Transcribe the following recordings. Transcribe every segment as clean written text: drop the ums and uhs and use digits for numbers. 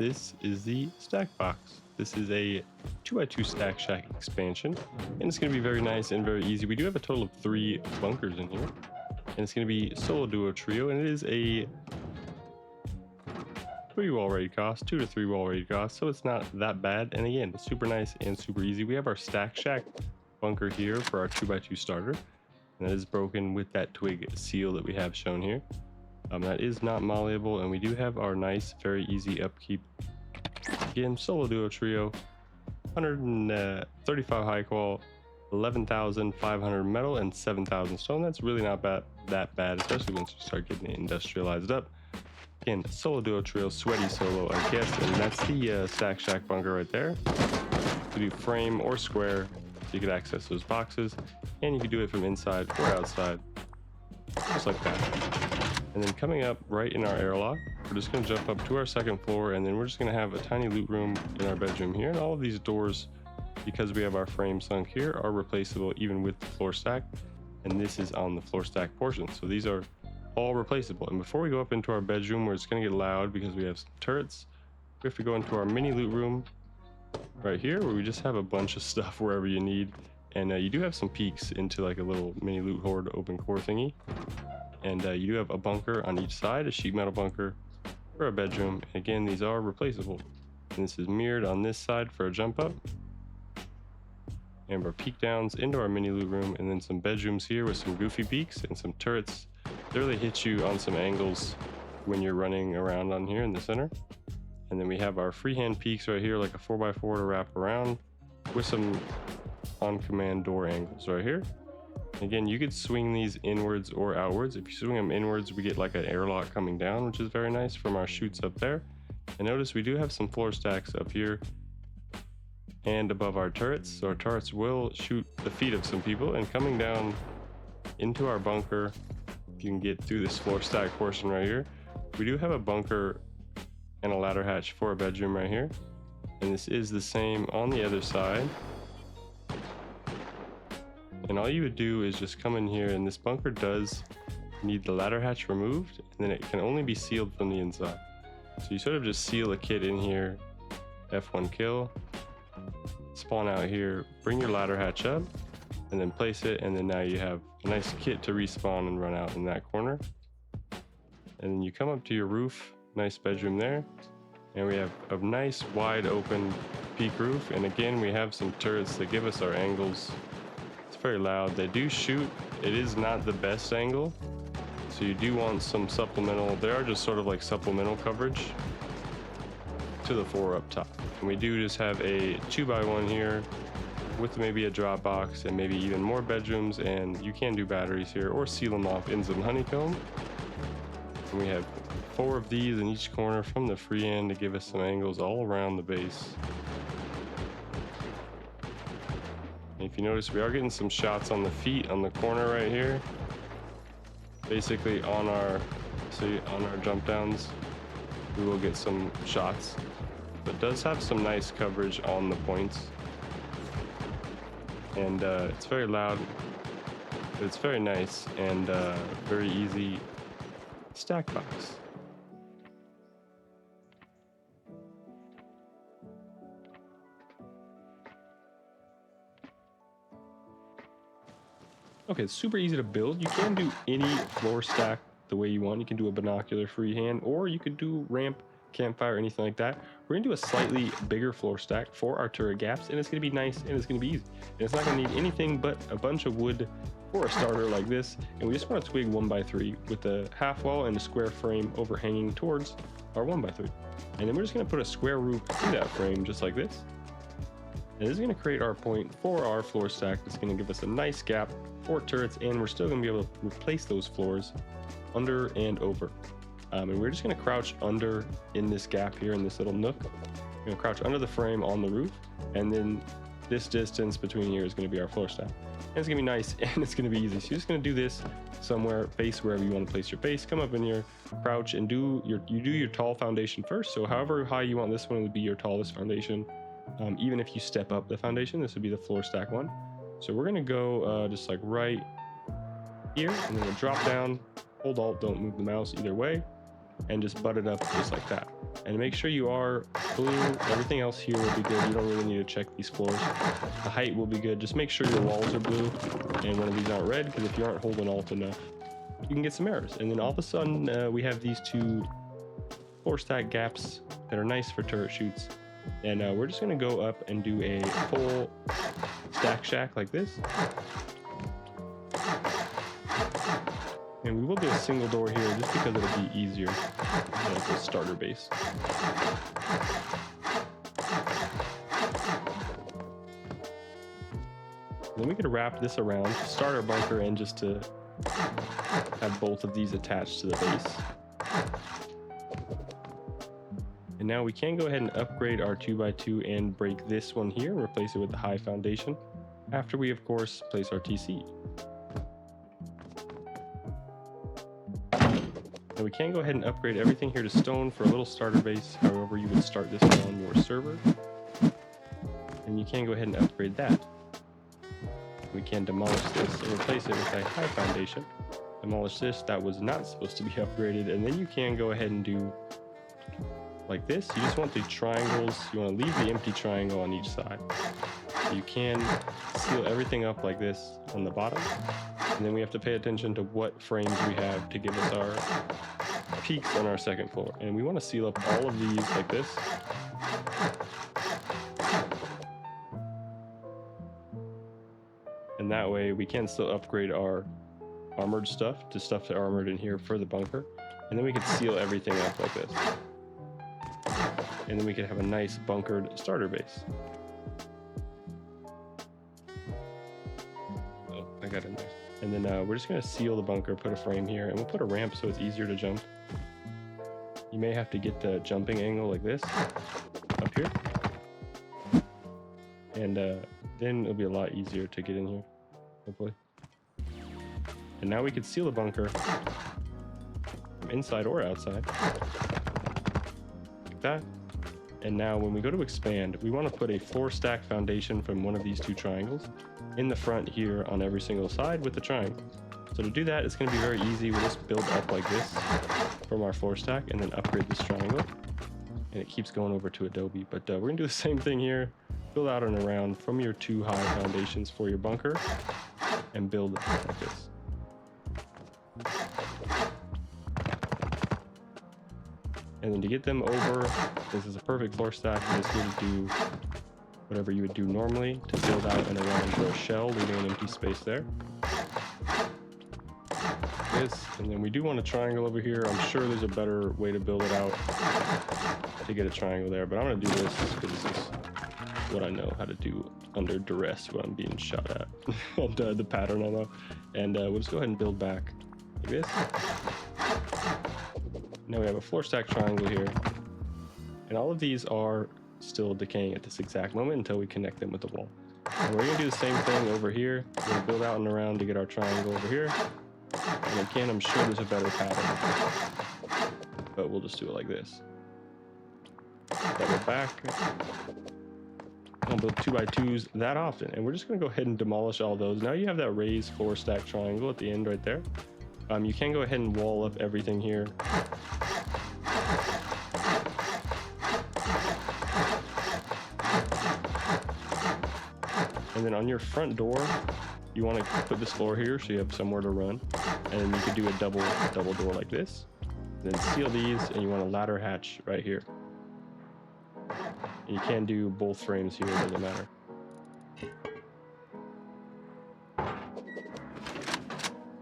This is the STACKBOX. This is a 2x2 Stack Shack expansion, and it's going to be very nice and very easy. We do have a total of 3 bunkers in here, and it's going to be solo, duo, trio, and it is a 3 wall raid cost, 2 to 3 wall raid cost, so it's not that bad. And again, it's super nice and super easy. We have our Stack Shack bunker here for our 2x2 starter, and that is broken with that twig seal that we have shown here. That is not malleable, and we do have our nice, very easy upkeep. Again, solo, duo, trio, 135 high qual, 11,500 metal, and 7,000 stone. That's really not that bad, especially once you start getting it industrialized up. Again, solo, duo, trio, sweaty solo, I guess, and that's the Stack Shack bunker right there. You do frame or square, so you could access those boxes, and you can do it from inside or outside, just like that. And then coming up right in our airlock, we're just going to jump up to our 2nd floor, and then we're just going to have a tiny loot room in our bedroom here. And all of these doors, because we have our frame sunk here, are replaceable even with the floor stack. And this is on the floor stack portion. So these are all replaceable. And before we go up into our bedroom, where it's going to get loud because we have some turrets, we have to go into our mini loot room right here, where we just have a bunch of stuff wherever you need. And you do have some peeks into like a little mini loot horde open core thingy. And you do have a bunker on each side, a sheet metal bunker for a bedroom. And again, these are replaceable. And this is mirrored on this side for a jump up. And our peek downs into our mini loot room, and then some bedrooms here with some goofy peaks and some turrets. They really hit you on some angles when you're running around on here in the center. And then we have our freehand peaks right here, like a 4x4 to wrap around with some on command door angles right here. Again, you could swing these inwards or outwards. If you swing them inwards, we get like an airlock coming down, which is very nice from our chutes up there. And notice we do have some floor stacks up here and above our turrets. So our turrets will shoot the feet of some people. And coming down into our bunker, you can get through this floor stack portion right here. We do have a bunker and a ladder hatch for a bedroom right here. And this is the same on the other side. And all you would do is just come in here, and this bunker does need the ladder hatch removed, and then it can only be sealed from the inside. So you sort of just seal a kit in here, F1 kill, spawn out here, bring your ladder hatch up, and then place it, and then now you have a nice kit to respawn and run out in that corner. And then you come up to your roof, nice bedroom there, and we have a nice wide open peak roof, and again we have some turrets that give us our angles. Very loud. They do shoot. It is not the best angle, so you do want some supplemental. They are just sort of like supplemental coverage to the 4 up top. And we do just have a 2x1 here with maybe a drop box and maybe even more bedrooms, and you can do batteries here or seal them off in some honeycomb. And we have 4 of these in each corner from the free end to give us some angles all around the base. If you notice, we are getting some shots on the feet on the corner right here. Basically on our jump downs, we will get some shots. But it does have some nice coverage on the points. And it's very loud, but it's very nice and very easy stack box. Okay, it's super easy to build. You can do any floor stack the way you want. You can do a binocular freehand, or you could do ramp, campfire, anything like that. We're gonna do a slightly bigger floor stack for our turret gaps, and it's gonna be nice and it's gonna be easy. And it's not gonna need anything but a bunch of wood for a starter like this. And we just want a twig 1x3 with a half wall and a square frame overhanging towards our 1x3. And then we're just gonna put a square roof in that frame just like this. And this is going to create our point for our floor stack. It's going to give us a nice gap for turrets, and we're still going to be able to replace those floors under and over. And we're just going to crouch under in this gap here in this little nook. We're going to crouch under the frame on the roof, and then this distance between here is going to be our floor stack. And it's going to be nice and it's going to be easy. So you're just going to do this somewhere, base wherever you want to place your base. Come up in here, crouch, and do your tall foundation first. So however high you want this one to be your tallest foundation. Even if you step up the foundation, this would be the floor stack one. So we're gonna go just like right here, and then we'll drop down, hold alt, don't move the mouse either way, and just butt it up just like that. And make sure you are blue. Everything else here will be good. You don't really need to check these floors. The height will be good. Just make sure your walls are blue and one of these aren't red, because if you aren't holding alt enough, you can get some errors. And then all of a sudden, we have these two floor stack gaps that are nice for turret shoots. And we're just going to go up and do a full stack shack like this. And we will do a single door here just because it'll be easier as a starter base. Then we could wrap this around to start our bunker and just to have both of these attached to the base. And now we can go ahead and upgrade our 2x2 and break this one here and replace it with the high foundation after we of course place our TC. Now we can go ahead and upgrade everything here to stone for a little starter base, however you would start this on your server. And you can go ahead and upgrade that. We can demolish this and replace it with a high foundation. Demolish this, that was not supposed to be upgraded, and then you can go ahead and do like this. You just want the triangles, you want to leave the empty triangle on each side. You can seal everything up like this on the bottom, and then we have to pay attention to what frames we have to give us our peaks on our second floor. And we want to seal up all of these like this. And that way we can still upgrade our armored stuff to stuff to armored in here for the bunker. And then we can seal everything up like this. And then we can have a nice bunkered starter base. Oh, I got in there. And then we're just gonna seal the bunker, put a frame here, and we'll put a ramp so it's easier to jump. You may have to get the jumping angle like this, up here. And then it'll be a lot easier to get in here, hopefully. And now we can seal the bunker from inside or outside, like that. And now when we go to expand, we want to put a floor stack foundation from one of these two triangles in the front here on every single side with the triangle. So to do that, it's going to be very easy. We'll just build up like this from our floor stack and then upgrade this triangle. And it keeps going over to Adobe. But we're going to do the same thing here. Build out and around from your two high foundations for your bunker and build like this. And then to get them over, this is a perfect floor stack. You just need to do whatever you would do normally to build out and around your shell, leaving an empty space there. This, and then we do want a triangle over here. I'm sure there's a better way to build it out to get a triangle there, but I'm gonna do this because this is what I know how to do under duress when I'm being shot at. And the pattern I know. And we'll just go ahead and build back like this. Now we have a floor stack triangle here, and all of these are still decaying at this exact moment until we connect them with the wall. And we're gonna do the same thing over here. We're gonna build out and around to get our triangle over here. And again, I'm sure there's a better pattern, but we'll just do it like this. Double back. I don't build 2x2s that often, and we're just gonna go ahead and demolish all those. Now you have that raised floor stack triangle at the end right there. You can go ahead and wall up everything here. And then on your front door, you want to put this floor here so you have somewhere to run. And you could do a double door like this. Then seal these, and you want a ladder hatch right here. And you can do both frames here, it doesn't matter.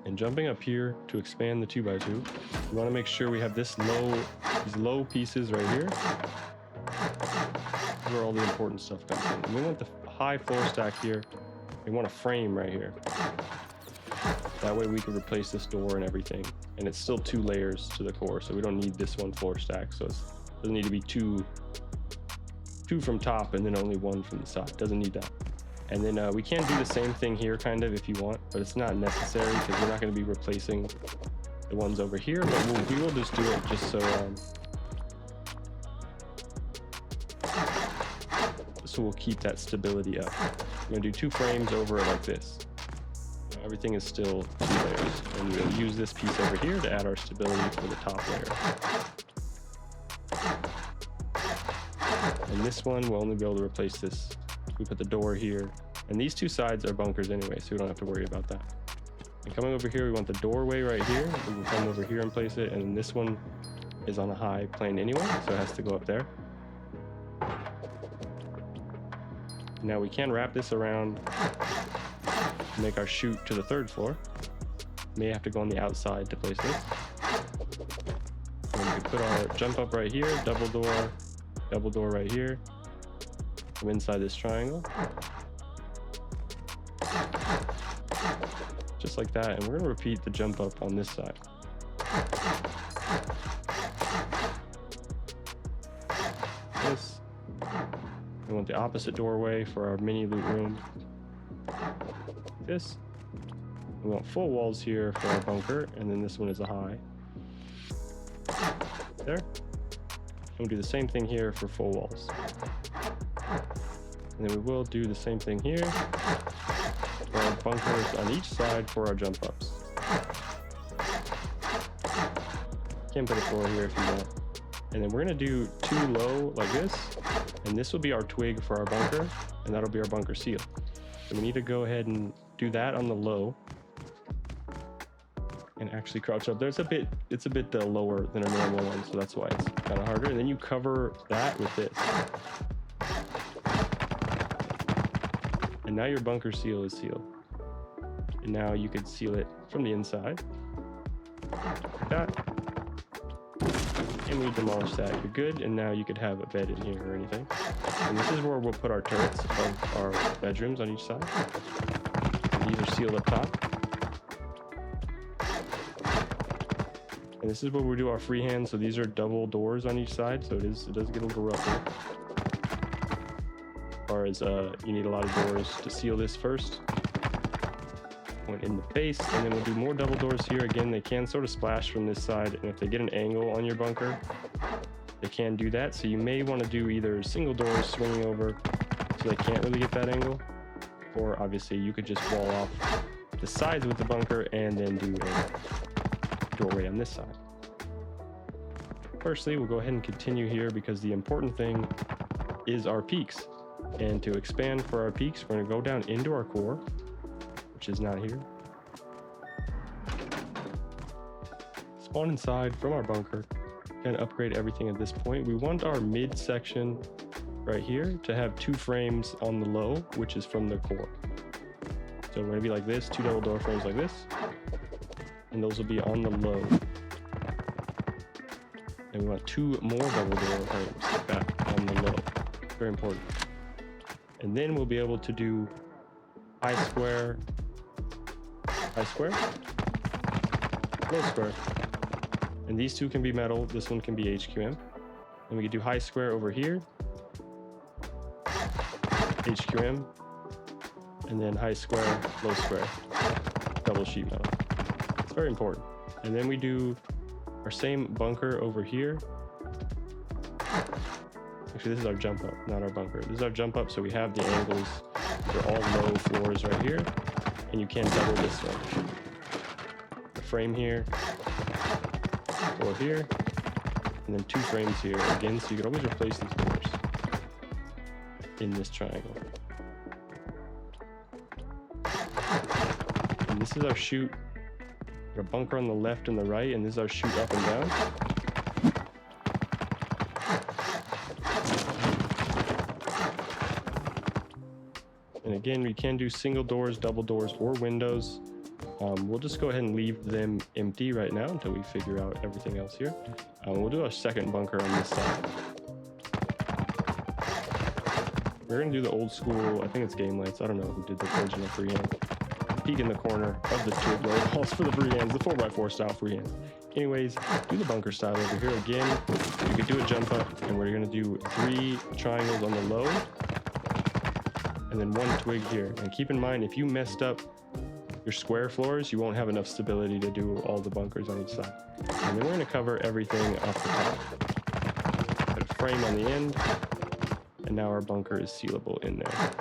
And jumping up here to expand the 2x2, we want to make sure we have these low pieces right here, where all the important stuff comes in. And we want the high floor stack here. We want a frame right here. That way we can replace this door and everything. And it's still 2 layers to the core, so we don't need this one floor stack. So it doesn't need to be two from top and then only 1 from the side. Doesn't need that. And then we can do the same thing here kind of if you want, but it's not necessary because we're not going to be replacing the ones over here, but we will just do it just so we'll keep that stability up. I'm going to do 2 frames over it like this. Everything is still 2 layers, and we'll use this piece over here to add our stability for the top layer. And this one we'll only be able to replace this. We put the door here, and these 2 sides are bunkers anyway, so we don't have to worry about that. And coming over here, we want the doorway right here. We can come over here and place it, and this one is on a high plane anyway, so it has to go up there. Now we can wrap this around to make our chute to the 3rd floor. May have to go on the outside to place this. And we can put our jump up right here, double door right here, from inside this triangle. Just like that, and we're going to repeat the jump up on this side. This. We want the opposite doorway for our mini loot room. This. We want full walls here for our bunker, and then this one is a high. There. And we'll do the same thing here for full walls. And then we will do the same thing here for our bunkers on each side for our jump ups. Can put a floor here if you want. And then we're gonna do 2 low like this, and this will be our twig for our bunker, and that'll be our bunker seal. So we need to go ahead and do that on the low, and actually crouch up there. It's a bit lower than a normal one, so that's why it's kind of harder. And then you cover that with this, and now your bunker seal is sealed. And now you could seal it from the inside like that. And we demolish that, you're good, and now you could have a bed in here or anything. And this is where we'll put our turrets above our bedrooms on each side. And these are sealed up top. And this is where we do our freehand, so these are double doors on each side, so it does get a little rough here. As far as you need a lot of doors to seal this first. One in the face, and then we'll do more double doors here. Again, they can sort of splash from this side, and if they get an angle on your bunker, they can do that. So you may want to do either single doors swinging over so they can't really get that angle, or obviously you could just wall off the sides with the bunker and then do a doorway on this side. Firstly, we'll go ahead and continue here because the important thing is our peaks. And to expand for our peaks, we're going to go down into our core, which is not here. Spawn inside from our bunker and upgrade everything at this point. We want our mid section right here to have 2 frames on the low, which is from the core. So we're going to be like this, 2 double door frames like this, and those will be on the low. And we want 2 more double door frames like that on the low. Very important. And then we'll be able to do high square, low square. And these 2 can be metal, this one can be HQM. And we can do high square over here, HQM, and then high square, low square, double sheet metal. It's very important. And then we do our same bunker over here. Actually, this is our jump up, not our bunker. This is our jump up, so we have the angles. They're all low floors right here, and you can double this one. The frame here, or here, and then 2 frames here again, so you can always replace these doors in this triangle. And this is our chute. Our bunker on the left and the right, and this is our chute up and down. And again, we can do single doors, double doors, or windows. We'll just go ahead and leave them empty right now until we figure out everything else here. We'll do a second bunker on this side. We're gonna do the old school, I think it's Game Lights. I don't know who did the original freehand. Peek in the corner of the 2 low walls for the freehands, the 4x4 style freehand. Anyways, do the bunker style over here again. You could do a jump up, and we're gonna do 3 triangles on the low, and then 1 twig here. And keep in mind, if you messed up your square floors, you won't have enough stability to do all the bunkers on each side. And then we're going to cover everything off the top. Put a frame on the end, and now our bunker is sealable in there.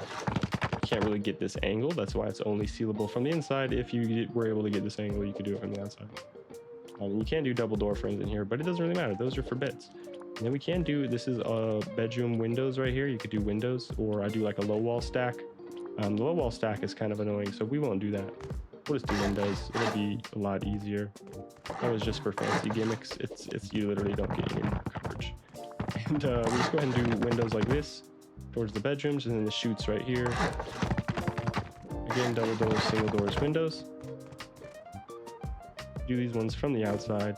can't really get this angle. That's why it's only sealable from the inside. If you were able to get this angle, you could do it from the outside. You can do double door frames in here, but it doesn't really matter. Those are for beds. And then we can do, this is bedroom windows right here. You could do windows, or I do like a low wall stack. The low wall stack is kind of annoying, so we won't do that. We'll just do windows. It'll be a lot easier. That was just for fancy gimmicks. It's you literally don't get any more coverage. And we just go ahead and do windows like this towards the bedrooms, and then the chutes right here. Again, double doors, single doors, windows. Do these ones from the outside.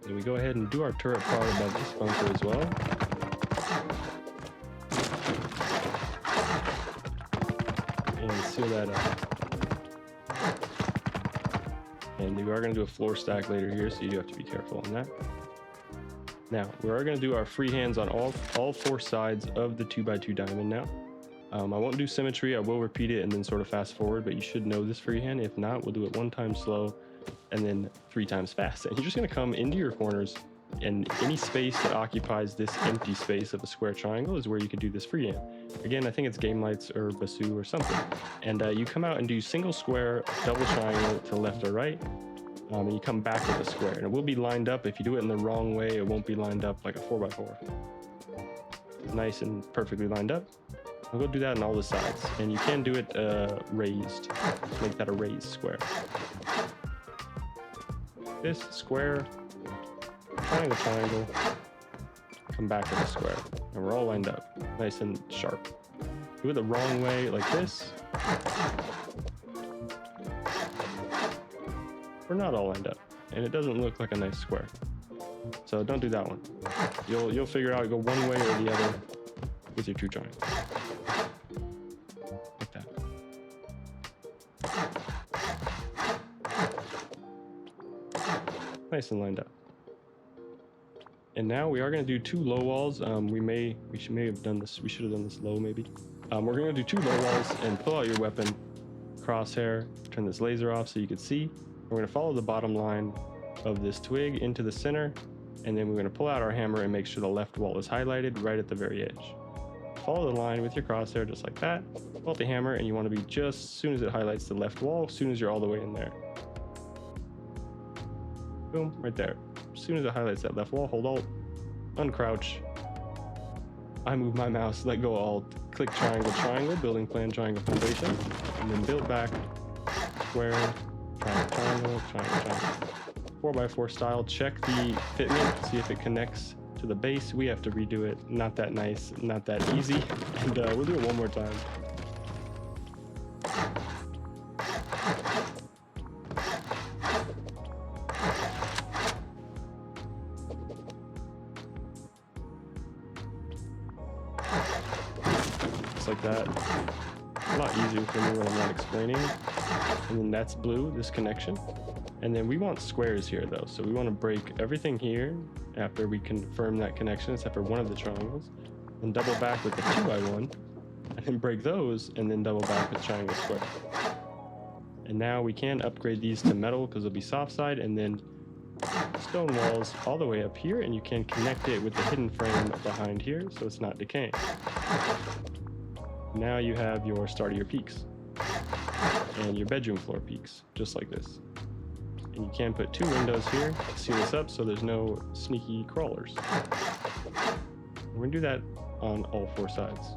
And we go ahead and do our turret part above this bunker as well. And seal that up. And we are going to do a floor stack later here, so you do have to be careful on that. Now, we are going to do our freehands on all four sides of the 2x2 diamond now. I won't do symmetry. I will repeat it and then sort of fast forward, but you should know this freehand. If not, we'll do it 1 time slow and then 3 times fast. And you're just going to come into your corners, and any space that occupies this empty space of a square triangle is where you can do this freehand. Again, I think it's Game Lights or Basu or something. And you come out and do single square, double triangle to left or right. And you come back with a square, and it will be lined up. If you do it in the wrong way, it won't be lined up like a 4x4. Nice and perfectly lined up. I'll go do that on all the sides, and you can do it raised. Make that a raised square. This square, triangle, triangle, come back with a square, and we're all lined up, nice and sharp. Do it the wrong way, like this. We're not all lined up, and it doesn't look like a nice square. So don't do that one. You'll figure out, go one way or the other with your true triangle. Like that. Nice and lined up. And now we are going to do 2 low walls. We may have done this. We should have done this low maybe. We're going to do 2 low walls and pull out your weapon, crosshair, turn this laser off so you can see. We're going to follow the bottom line of this twig into the center, and then we're going to pull out our hammer and make sure the left wall is highlighted right at the very edge. Follow the line with your crosshair just like that. Pull out the hammer, and you want to be just as soon as it highlights the left wall, as soon as you're all the way in there. Boom, right there. As soon as it highlights that left wall, hold Alt, uncrouch. I move my mouse, let go Alt, click triangle, triangle, building plan, triangle foundation, and then build back, square, triangle, triangle, triangle, triangle. 4x4 style. Check the fitment, see if it connects to the base. We have to redo it. Not that nice, not that easy. And we'll do it one more time. Just like that. A lot easier for me when I'm not explaining. And then that's blue, this connection. And then we want squares here though. So we want to break everything here after we confirm that connection, except for one of the triangles. Then double back with the 2x1, and then break those, and then double back with triangle square. And now we can upgrade these to metal because it'll be soft side, and then stone walls all the way up here, and you can connect it with the hidden frame behind here so it's not decaying. Now you have your start of your peaks and your bedroom floor peaks, just like this. And you can put 2 windows here to seal this up so there's no sneaky crawlers. We're going to do that on all 4 sides.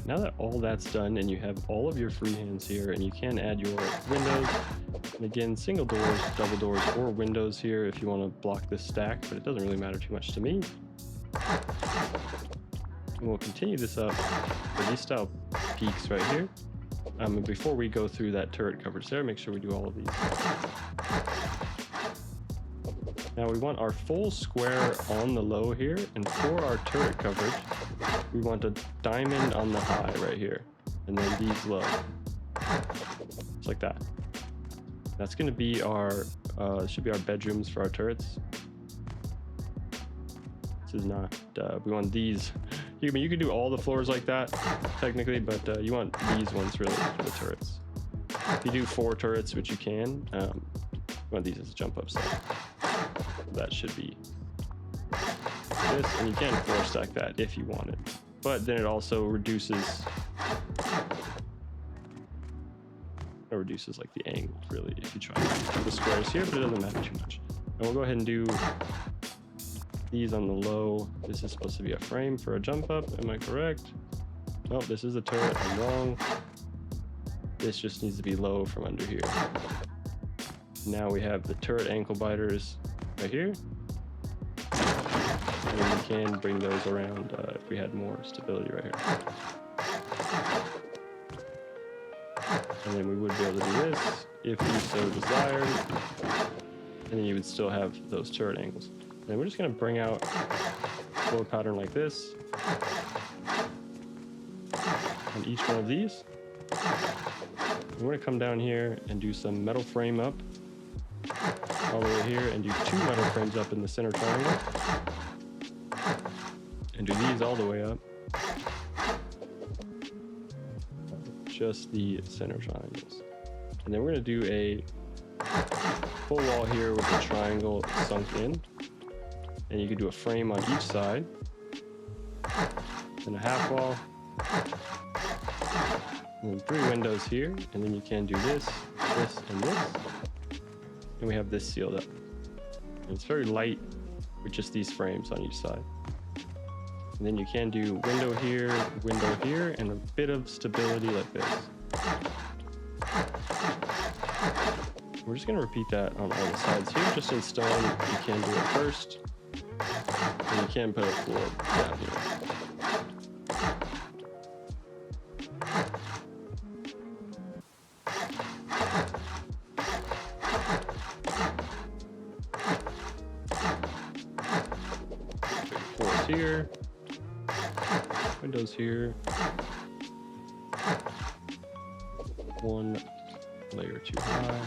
But now that all that's done and you have all of your freehands here, and you can add your windows, and again, single doors, double doors, or windows here if you want to block this stack, but it doesn't really matter too much to me. And we'll continue this up for these style peaks right here. And before we go through that turret coverage there, make sure we do all of these. Now we want our full square on the low here, and for our turret coverage, we want a diamond on the high right here, and then these low, just like that. That's going to be our, should be our bedrooms for our turrets. This is not, we want these. You can do all the floors like that, technically, but you want these ones really for the turrets. If you do 4 turrets, which you can, you want these as a jump up set. That should be this, and you can floor stack that if you want it. But then it also reduces like the angle really if you try to do the squares here, but it doesn't matter too much. And we'll go ahead and do these on the low. This is supposed to be a frame for a jump up, am I correct? No, this is a turret, I'm wrong. This just needs to be low from under here. Now we have the turret ankle biters right here. And we can bring those around if we had more stability right here. And then we would be able to do this if you so desired. And then you would still have those turret angles. And then we're just going to bring out a flow pattern like this on each one of these. And we're going to come down here and do some metal frame up all the way here, and do 2 metal frames up in the center triangle, and do these all the way up, just the center triangles. And then we're going to do a full wall here with the triangle sunk in, and you could do a frame on each side, and a half wall, and then 3 windows here, and then you can do this, this, and this. And we have this sealed up. And it's very light with just these frames on each side. And then you can do window here, and a bit of stability like this. We're just going to repeat that on all the sides here, just in stone. You can do it first, and you can put a floor down here. Here, windows here, 1 layer too high.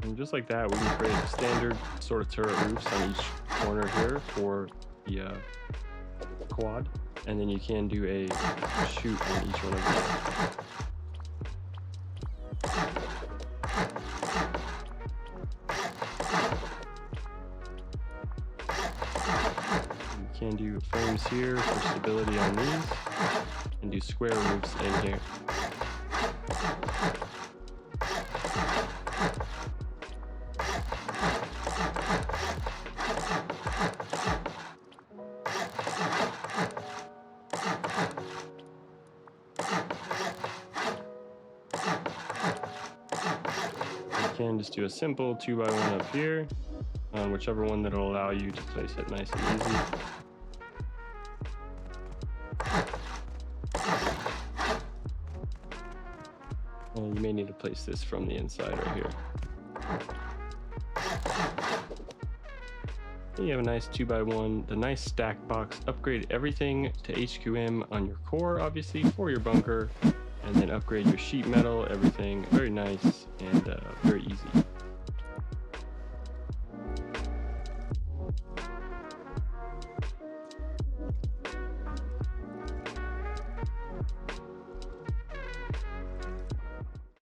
And just like that, we can create standard sort of turret roofs on each corner here for the quad. And then you can do a shoot on each one of them. You can do frames here for stability on these, and do square roofs in here. Can just do a simple 2x1 up here on whichever one that'll allow you to place it nice and easy. may need to place this from the inside right here. And you have a nice 2x1, the nice stack box. Upgrade everything to HQM on your core, obviously, for your bunker, and then upgrade your sheet metal, everything. Very nice and very easy.